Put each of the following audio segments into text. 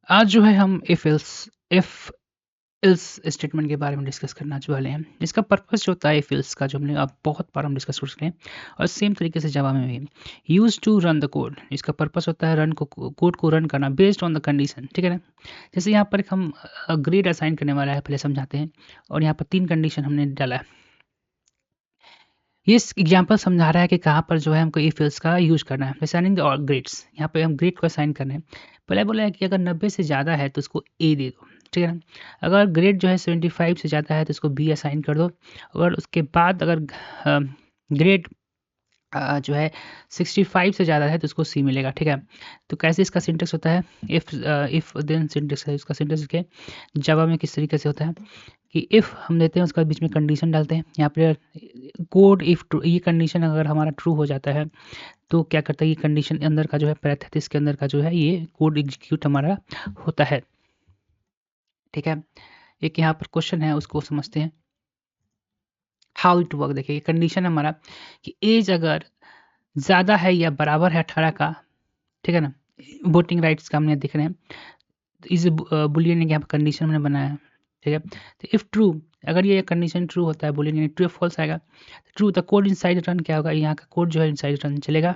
आज जो है हम इफ एल्स स्टेटमेंट के बारे में डिस्कस करना जो वाले हैं। इसका पर्पस जो होता है इफ एल्स का, जो हमने अब बहुत बार हम डिस्कस कर चुके हैं, और सेम तरीके से जावा में भी use to run the code. इसका पर्पस होता है रन को कोड को रन करना बेस्ड ऑन द कंडीशन। ठीक है ना। जैसे यहाँ पर हम ग्रेड असाइन करने वाला है, पहले समझाते हैं। और यहाँ पर 3 कंडीशन हमने डाला है। ये एग्जाम्पल समझा रहा है कि कहाँ पर जो है हमको इफ एल्स का यूज करना है। असाइनिंग द ग्रेड्स, यहाँ पे हम ग्रेड को असाइन करना है। पहले बोला है कि अगर 90 से ज़्यादा है तो उसको ए दे दो। ठीक है ना। अगर ग्रेड जो है 75 से ज़्यादा है तो उसको बी असाइन कर दो। और उसके बाद अगर ग्रेड जो है 65 से ज़्यादा है तो उसको सी मिलेगा। ठीक है। तो कैसे इसका सिंटेक्स होता है, इफ देन सिंटेक्स है इसका। सिंटेक्स के जावा में किस तरीके से होता है कि इफ़ हम देते हैं, उसके बाद बीच में कंडीशन डालते हैं। यहाँ पे कोड इफ़ ट्रू, ये कंडीशन अगर हमारा ट्रू हो जाता है तो क्या करता है, ये कंडीशन अंदर का जो है पैरेंथेसिस के अंदर का जो है ये कोड एग्जीक्यूट हमारा होता है। ठीक है। एक यहाँ पर क्वेश्चन है, उसको समझते हैं। हाउ इट वर्क, देखिए कंडीशन हमारा कि एज अगर ज़्यादा है या बराबर है 18 का। ठीक है ना। वोटिंग राइट्स का हमने देख रहे हैं। तो इस बुलियन यहाँ पर कंडीशन हमने बनाया है। ठीक है। तो इफ़ ट्रू, अगर ये कंडीशन ट्रू होता है, बुलियन यानी ट्रू फॉल्स आएगा। True the code inside run क्या होगा, यहाँ का कोड जो है इनसाइड रन चलेगा।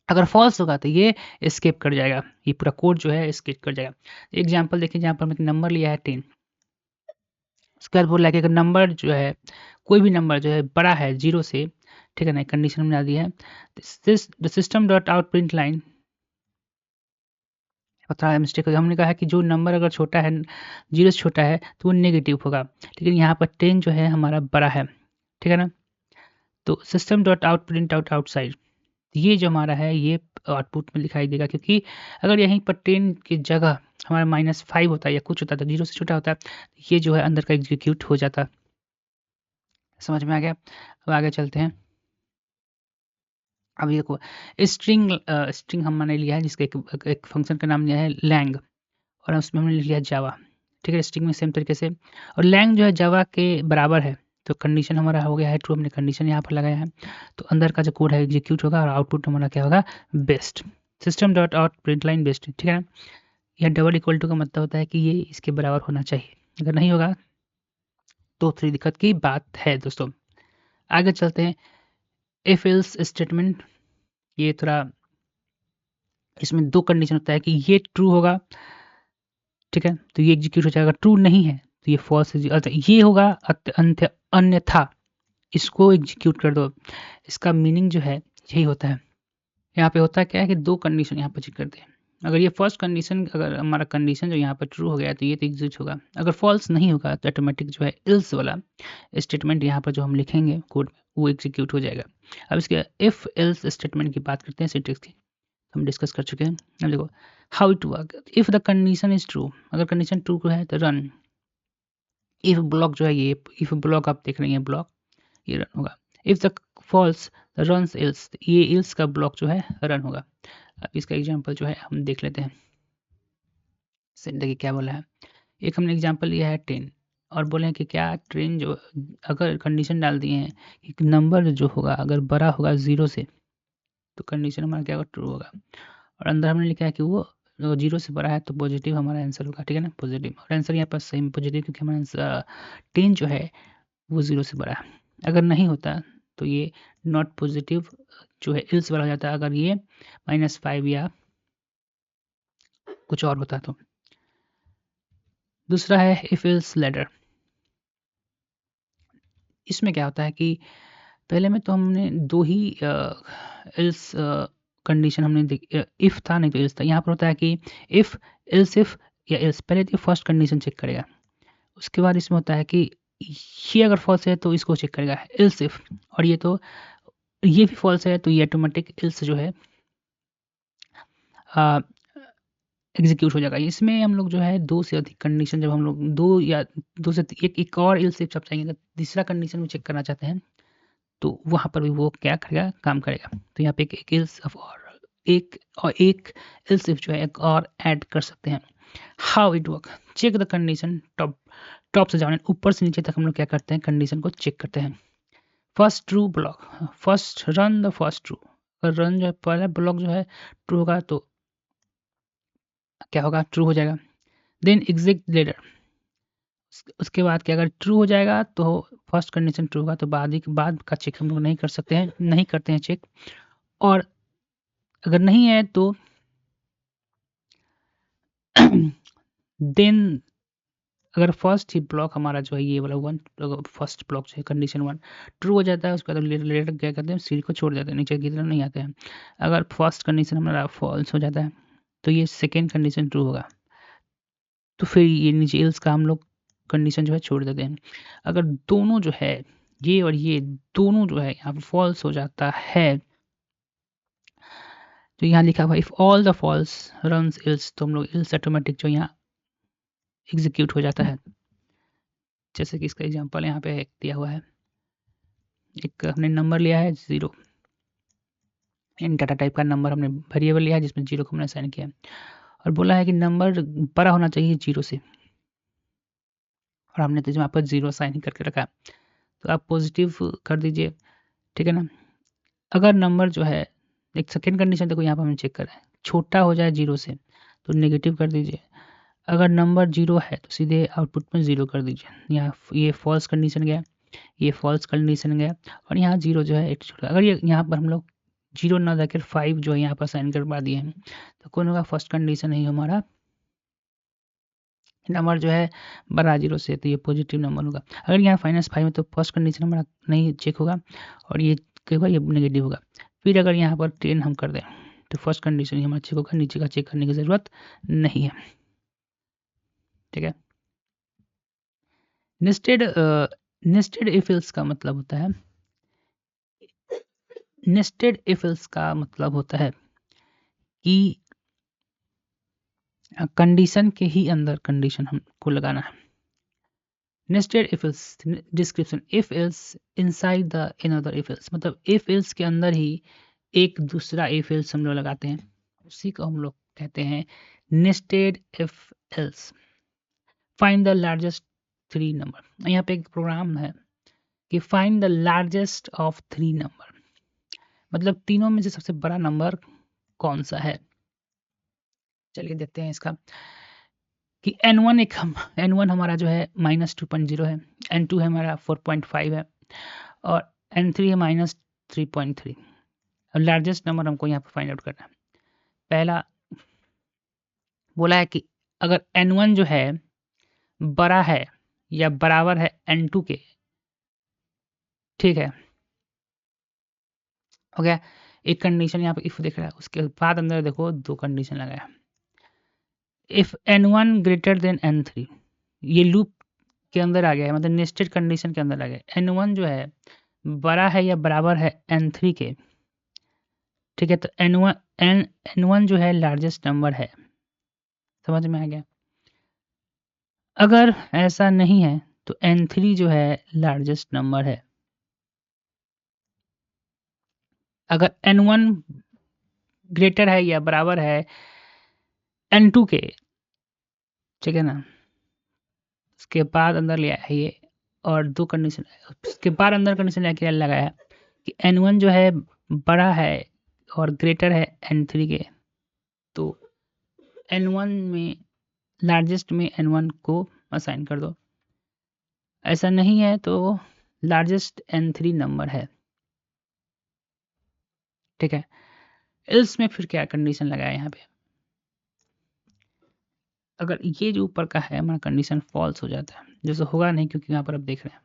अगर फॉल्स होगा तो ये स्किप कर जाएगा, ये पूरा कोड जो है स्किप कर जाएगा। एग्जाम्पल देखिए, जहाँ पर मैंने नंबर लिया है 10। उसके बाद बोल रहा है कि अगर नंबर जो है, कोई भी नंबर जो है बड़ा है 0 से। ठीक है ना, कंडीशन बना दी है। The system dot out print line, थोड़ा मिस्टेक हो गया। हमने कहा कि जो नंबर अगर छोटा है, 0 से छोटा है तो वो नेगेटिव होगा। लेकिन यहाँ पर 10 जो है हमारा बड़ा है। ठीक है ना। तो system dot out print out outside, ये जो हमारा है ये आउटपुट में दिखाई देगा। क्योंकि अगर यहीं पर 10 की जगह हमारा -5 होता है या कुछ होता है तो 0 से छोटा होता है, ये जो है अंदर का एग्जीक्यूट हो जाता। समझ में आ गया। अब आगे चलते हैं। अब देखो, स्ट्रिंग हमने लिया है, जिसका एक फंक्शन का नाम लिया है लैंग, और उसमें हमने लिख लिया जावा। ठीक है। स्ट्रिंग में सेम तरीके से, और लैंग जो है जावा के बराबर है। तो कंडीशन हमारा हो गया है ट्रू, हमने कंडीशन यहाँ पर लगाया है। तो अंदर का जो कोड है एग्जीक्यूट होगा और आउटपुट हमारा क्या होगा, best. System dot out print line best. ठीक है ना। यह डबल इक्वल टू का मतलब होता है कि ये इसके बराबर होना चाहिए। अगर नहीं होगा तो थोड़ी दिक्कत की बात है दोस्तों। आगे चलते हैं। इफ एल्स स्टेटमेंट, ये थोड़ा, इसमें 2 कंडीशन होता है कि ये ट्रू होगा। ठीक है। तो ये एग्जीक्यूट हो जाएगा। ट्रू नहीं है तो ये फॉल्स, अच्छा ये होगा। अन्यथा इसको एग्जीक्यूट कर दो। इसका मीनिंग जो है यही होता है। यहाँ पे होता क्या है कि 2 कंडीशन यहाँ पर चेक करते हैं। अगर ये फर्स्ट कंडीशन, अगर हमारा कंडीशन जो यहाँ पर ट्रू हो गया तो ये तो एग्जीक्यूट होगा। अगर फॉल्स नहीं होगा तो ऑटोमेटिक जो है एल्स वाला स्टेटमेंट यहाँ पर जो हम लिखेंगे कोड में वो एग्जीक्यूट हो जाएगा। अब इसके इफ एल्स स्टेटमेंट की बात करते हैं, सिंटैक्स की हम डिस्कस कर चुके हैं। अब देखो how it work. If the condition is true, अगर कंडीशन ट्रू है तो रन। इफ ब्लॉक जो है, ये इफ ब्लॉक आप देख रहे हैं, ब्लॉक ये रन होगा। If the false runs else, ये एल्स का ब्लॉक जो है रन होगा। अब इसका एग्जांपल जो है हम देख लेते हैं। देखिए क्या बोला है। एक हमने एग्जांपल लिया है 10, और बोले हैं कि क्या ट्रेन जो, अगर कंडीशन डाल दिए हैं कि नंबर जो होगा अगर बड़ा होगा 0 से तो कंडीशन हमारा क्या होगा, ट्रू होगा। और अंदर हमने लिखा है कि वो 0 से बड़ा है तो पॉजिटिव हमारा आंसर होगा। ठीक है ना, पॉजिटिव। और आंसर यहाँ पर सही में पॉजिटिव, क्योंकि हमारा आंसर 10 जो है वो 0 से बड़ा है। अगर नहीं होता तो ये नॉट पॉजिटिव जो है एल्स वाला हो जाता है, अगर ये -5 या कुछ और होता तो। दूसरा है इफ एल्स लेटर। इसमें क्या होता है कि पहले में तो हमने 2 ही एल्स कंडीशन हमने इफ था, नहीं तो एल्स था। यहाँ पर होता है कि इफ एल्स इफ या एल्स, पहले तो फर्स्ट कंडीशन चेक करेगा। उसके बाद इसमें होता है कि ये अगर फॉल्स है तो इसको चेक करेगा एल्स इफ, और ये तो ये भी फॉल्स है तो ये ऑटोमेटिक एल्स जो है एग्जीक्यूट हो जाएगा। इसमें हम लोग जो है 2 से अधिक कंडीशन, जब हम लोग 2 या 2 से एक और एल्स इफ जब चाहिए, तीसरा कंडीशन भी चेक करना चाहते हैं तो वहाँ पर भी वो क्या करेगा, काम करेगा। तो यहाँ पे एक एल्स इफ और एक एल्स इफ जो है एक और ऐड कर सकते हैं। How it work, check the condition. Top से जाने ऊपर से नीचे तक हम लोग क्या करते हैं, कंडीशन को चेक करते हैं। First true block, first run the first true. अगर रन जो है पहला ब्लॉक जो है ट्रू होगा तो क्या होगा, ट्रू हो जाएगा। देन एग्जिट लेटर, उसके बाद क्या, अगर ट्रू हो जाएगा तो फर्स्ट कंडीशन ट्रू होगा, तो बाद का चेक हम लोग नहीं कर सकते हैं, नहीं करते हैं चेक। और अगर नहीं है तो देन अगर फर्स्ट ही ब्लॉक हमारा जो है ये वाला वन, फर्स्ट ब्लॉक जो है कंडीशन वन ट्रू हो जाता है, उसके बाद लेटर क्या करते हैं, सीट को छोड़ देते हैं, नीचे की तरफ नहीं आते हैं। अगर फर्स्ट कंडीशन हमारा फॉल्स हो जाता है तो ये सेकेंड कंडीशन ट्रू होगा, तो फिर ये नीचे एल्स का हम लोग कंडीशन जो है छोड़ देते हैं। अगर दोनों जो है, ये और ये दोनों जो है यहाँ पर फॉल्स हो जाता है, तो यहाँ लिखा हुआ if all the false runs else, तो हम लोग एल्स ऑटोमेटिक जो यहाँ एग्जीक्यूट हो जाता है। जैसे कि इसका एग्जांपल यहाँ पे दिया हुआ है, एक हमने नंबर लिया है 0, इन डाटा टाइप का नंबर हमने वेरिएबल लिया है जिसमें 0 को हमने असाइन किया है, और बोला है कि नंबर बड़ा होना चाहिए 0 से, और हमने तो यहाँ पर 0 असाइन करके रखा है, तो आप पॉजिटिव कर दीजिए, ठीक है ना। अगर नंबर जो है, एक सेकेंड कंडीशन देखो यहाँ पर हम चेक कर रहे हैं, छोटा हो जाए 0 से तो नेगेटिव कर दीजिए। अगर नंबर 0 है तो सीधे आउटपुट में 0 कर दीजिए। यहाँ ये फॉल्स कंडीशन गया, ये फॉल्स कंडीशन गया, और यहाँ 0 जो है 8 छोड़ा। अगर ये यहाँ पर हम लोग 0 ना देकर 5 जो है यहाँ पर साइन करवा दिए हैं, तो कौन होगा, फर्स्ट कंडीशन ही हमारा नंबर जो है बड़ा 0 से, तो ये पॉजिटिव नंबर होगा। अगर यहाँ -5 है तो फर्स्ट कंडीशन हमारा नहीं चेक होगा, और ये क्या होगा, ये नेगेटिव होगा। फिर अगर यहाँ पर 10 हम कर दें तो फर्स्ट कंडीशन ही हमारा चेक होगा, नीचे का चेक करने की ज़रूरत नहीं है, ठीक है। नेस्टेड इफ एल्स का मतलब होता है, नेस्टेड इफ एल्स का मतलब होता है कि कंडीशन के ही अंदर कंडीशन हमको लगाना है। Nested if else description, if else inside the another if else, मतलब इफ एल्स के अंदर ही एक दूसरा इफ एल्स हम लोग लगाते हैं, उसी को हम लोग कहते हैं nested if else. Find the largest 3 number, यहाँ पे एक प्रोग्राम है कि find the largest of 3 number, मतलब तीनों में से सबसे बड़ा नंबर कौन सा है। चलिए देखते हैं इसका, कि n1 हमारा जो है -2.0 है, n2 है हमारा 4.5 है, और n3 है -3.3, और लार्जेस्ट नंबर हमको यहाँ पे फाइंड आउट करना है। पहला बोला है कि अगर n1 जो है बड़ा है या बराबर है n2 के, ठीक है, हो गया एक कंडीशन यहाँ पे इफ दिख रहा है। उसके बाद अंदर देखो 2 कंडीशन लगाया, if n1 greater than n3, ये लूप के अंदर आ गया है, मतलब नेस्टेड कंडीशन के अंदर आ गया। n1 जो है बड़ा है या बराबर है n3 के, ठीक है, तो n1 जो है लार्जेस्ट नंबर है, समझ में आ गया। अगर ऐसा नहीं है तो n3 जो है लार्जेस्ट नंबर है। अगर n1 ग्रेटर है या बराबर है n2 के, ठीक है ना, उसके बाद अंदर लिया है ये, और 2 कंडीशन, उसके बाद अंदर कंडीशन क्या लगाया है कि n1 जो है बड़ा है और ग्रेटर है n3 के, तो n1 में लार्जेस्ट में n1 को असाइन कर दो। ऐसा नहीं है तो लार्जेस्ट n3 नंबर है, ठीक है। एल्स में फिर क्या कंडीशन लगाया यहाँ पे, अगर ये जो ऊपर का है हमारा कंडीशन फॉल्स हो जाता है, जैसे होगा नहीं क्योंकि यहाँ पर आप देख रहे हैं,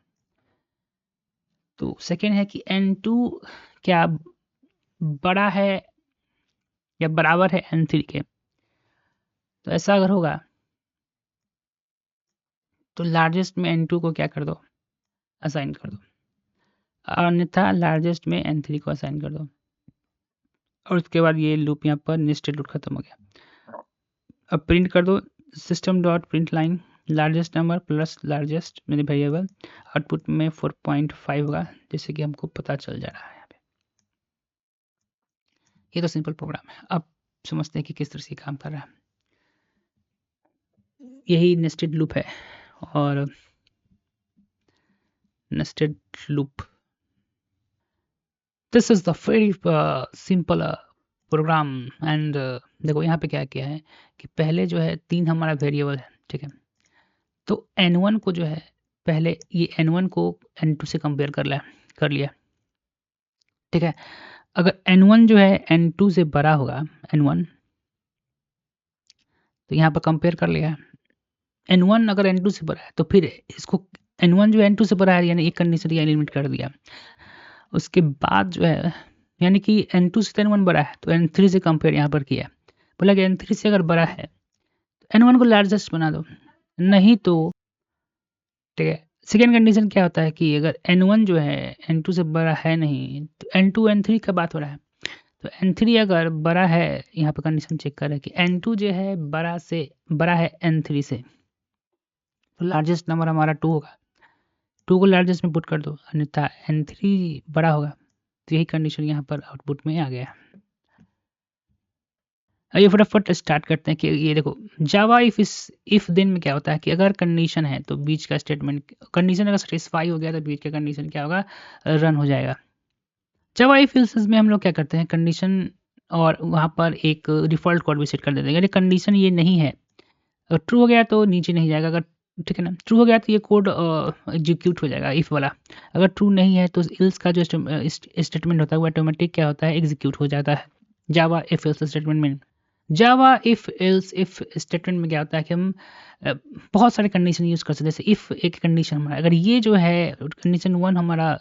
तो सेकेंड है कि n2 क्या बड़ा है या बराबर है n3 के, तो ऐसा अगर होगा तो लार्जेस्ट में n2 को क्या कर दो, असाइन कर दो, अन्यथा लार्जेस्ट में n3 को असाइन कर दो, और उसके बाद ये लूप यहाँ पर नेस्टेड लूप खत्म हो गया। अब प्रिंट कर दो system dot print line largest number plus largest मेरे वेरिएबल, आउटपुट में 4.5 होगा, जैसे कि हमको पता चल जा रहा है यहाँ पे। ये तो सिंपल प्रोग्राम है, अब समझते हैं कि किस तरह से काम कर रहा है। यही नेस्टेड लूप है, और nested loop, this is the very simple program, and देखो यहाँ पे क्या किया है कि पहले जो है 3 हमारा वेरिएबल है, ठीक है? तो n1 को जो है पहले ये n1 को n2 से कंपेयर कर लिया, ठीक है? अगर n1 जो है n2 से बड़ा होगा, n1 तो यहाँ पर कंपेयर कर लिया। n1 अगर n2 से बड़ा है तो फिर इसको n1 जो n2 से बड़ा है यानी एक कंडीशन या एलिमिनेट कर दिया। उसके बाद जो है यानी कि n2 से n1 बड़ा है तो n3 से कंपेयर यहाँ पर किया। बोला कि n3 से अगर बड़ा है तो n1 को लार्जेस्ट बना दो, नहीं तो ठीक है। सेकेंड कंडीशन क्या होता है कि अगर n1 जो है n2 से बड़ा है नहीं तो n2 n3 का बात हो रहा है। तो n3 अगर बड़ा है, यहाँ पे कंडीशन चेक कर रहे हैं कि n2 जो है बड़ा है n3 से, तो लार्जेस्ट नंबर हमारा 2 होगा। 2 को लार्जेस्ट में पुट कर दो, अन्यथा n3 बड़ा होगा। तो यही कंडीशन यहाँ पर आउटपुट में आ गया। आइए फटाफट स्टार्ट करते हैं कि ये देखो जावा इफ देन में क्या होता है कि अगर कंडीशन है तो बीच का स्टेटमेंट, कंडीशन अगर सेटिस्फाई हो गया तो बीच का कंडीशन क्या होगा, रन हो जाएगा। जावा इफ एल्स में हम लोग क्या करते हैं, कंडीशन और वहाँ पर एक डिफ़ॉल्ट कोड भी सेट कर देते हैं। यदि कंडीशन ये नहीं है, अगर ट्रू हो गया तो नीचे नहीं जाएगा, अगर ठीक है ना, ट्रू हो गया तो ये कोड एग्जीक्यूट हो जाएगा इफ वाला। अगर ट्रू नहीं है तो एल्स का जो स्टेटमेंट होता है वो ऑटोमेटिक क्या होता है, एग्जीक्यूट हो जाता है जावा इफ एल्स स्टेटमेंट में। जावा इफ एल्स इफ स्टेटमेंट में क्या होता है कि हम बहुत सारे कंडीशन यूज़ कर सकते हैं। जैसे इफ एक कंडीशन हमारा, अगर ये जो है कंडीशन 1 हमारा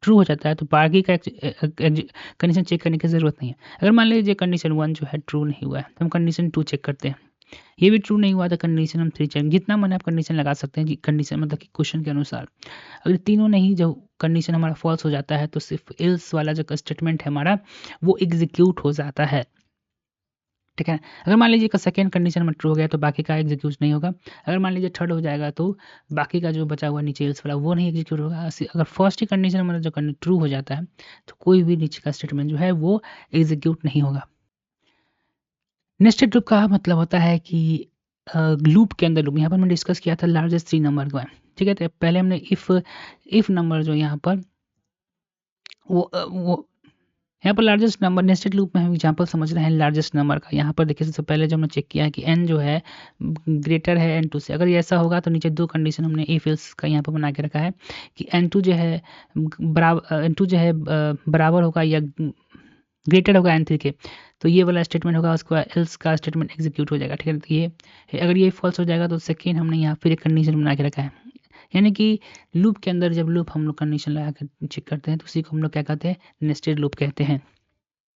ट्रू हो जाता है तो बाकी का कंडीशन चेक करने की ज़रूरत नहीं है। अगर मान लीजिए कंडीशन 1 जो है ट्रू नहीं हुआ है तो हम कंडीशन 2 चेक करते हैं, ये भी ट्रू नहीं हुआ तो कंडीशन हम 3 चेक, जितना मन आप कंडीशन लगा सकते हैं कंडीशन मतलब कि क्वेश्चन के अनुसार। अगर तीनों नहीं, जो कंडीशन हमारा फॉल्स हो जाता है तो सिर्फ एल्स वाला जो स्टेटमेंट है हमारा वो एग्जीक्यूट हो जाता है, ठीक है। अगर मान लीजिए सेकेंड कंडीशन में ट्रू हो गया तो बाकी का एग्जीक्यूट नहीं होगा। अगर मान लीजिए थर्ड हो जाएगा तो बाकी का जो बचा हुआ नीचे एल्स वाला वो नहीं एग्जीक्यूट होगा। अगर फर्स्ट ही कंडीशन हमारा जो ट्रू हो जाता है तो कोई भी नीचे का स्टेटमेंट जो है वो एग्जीक्यूट नहीं होगा। नेस्टेड लूप का मतलब होता है कि लूप के अंदर लूप, यहाँ पर हमने डिस्कस किया था लार्जेस्ट 3 नंबर का, ठीक है। तो पहले हमने इफ नंबर जो यहाँ पर वो यहाँ पर लार्जेस्ट नंबर, नेस्टेड लूप में हम एग्जांपल समझ रहे हैं लार्जेस्ट नंबर का। यहाँ पर देखिए सबसे पहले जो हमने चेक किया है कि n जो है ग्रेटर है n2 से। अगर ये ऐसा होगा तो नीचे दो कंडीशन हमने इफ एल्स का यहाँ पर बना के रखा है कि n2 जो है बराबर होगा या ग्रेटर होगा n3 के, तो ये वाला स्टेटमेंट होगा, उसके बाद एल्स का स्टेटमेंट एग्जीक्यूट हो जाएगा, ठीक है। तो ये अगर ये फॉल्स हो जाएगा तो सेकेंड हमने यहाँ फिर एक कंडीशन बना के रखा है। यानी कि लूप के अंदर जब लूप हम लोग कंडीशन लगा कर चेक करते हैं तो उसी को हम लोग क्या कहते हैं, नेस्टेड लूप कहते हैं।